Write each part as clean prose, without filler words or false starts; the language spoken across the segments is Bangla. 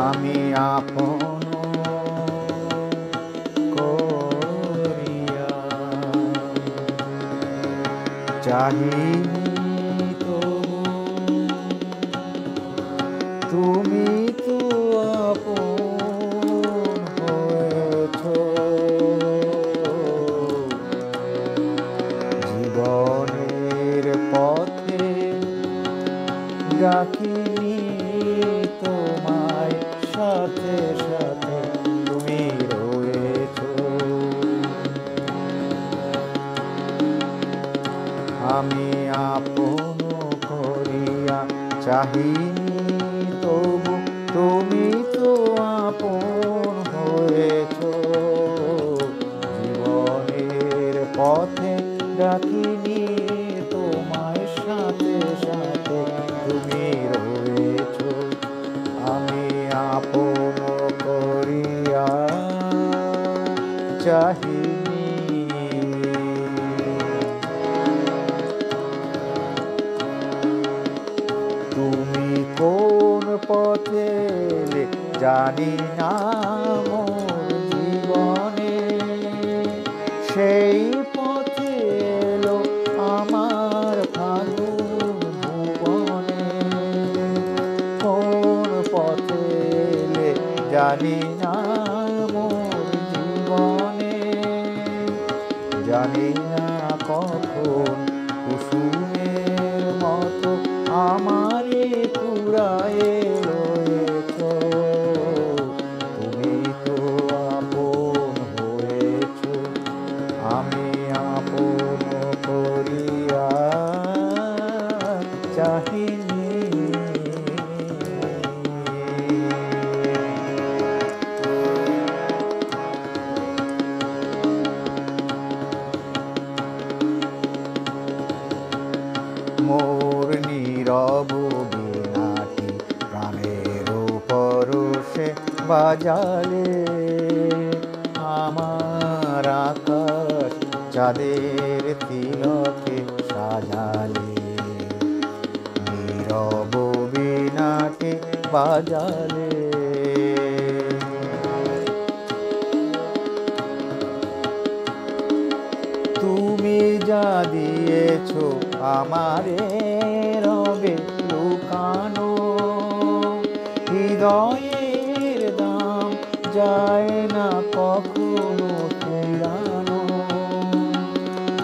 আমি আপন করিয়া চাহিনি তবু তুমি তো আপন হয়েছ। জীবনের পথে ডাকিনি তোমায়, সাথে সাথে তুমি রয়েছ। আমি আপন করিয়া চাহিনি তবু তুমি তো আপন হয়েছ। জীবনের পথে ডাকিনি তোমায়, সাথে সাথে তুমি রয়েছ। আমি আপন করিয়া চাহিনি। তুমি কোন পথে এলে জানি না মোর জীবনে, সেই পথে এলো আমার ফাগুন ভুবনে। কোন পথে এলে জানি না মোর জীবনে, জানি না কখন কুসুমের মতো আমারে কুড়ায়ে রয়েছ। তুমি তো আপন হয়েছ। আমি আপন করিয়া চাহিনি। মোর নীরব বীণাটি প্রাণের পরশে বাজালে, আমার আকাশ চাঁদের তিলকে সাজালে। নীরব বীণাটি বাজালে, তুমি যা দিয়েছ আমারে রবে লুকানো। হৃদয়ের দাম যায় না কখনো ফেরানো।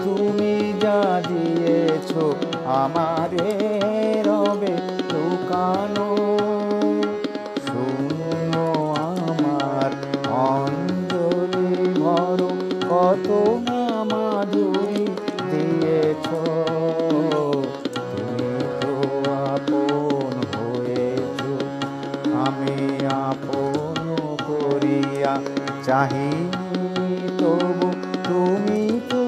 তুমি যা দিয়েছ আমারে রবে লুকানো। শূন্য আমার অঞ্জলি ভর, কত না মাধুরী দিয়েছ। তুমি তো আপন হয়েছ। আমি আপন করিয়া চাহিনি তবু তুমি তো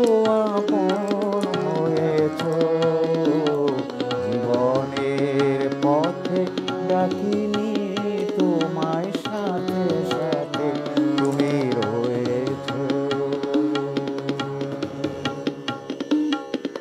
আপন হয়েছ। জীবনের পথে ডাকি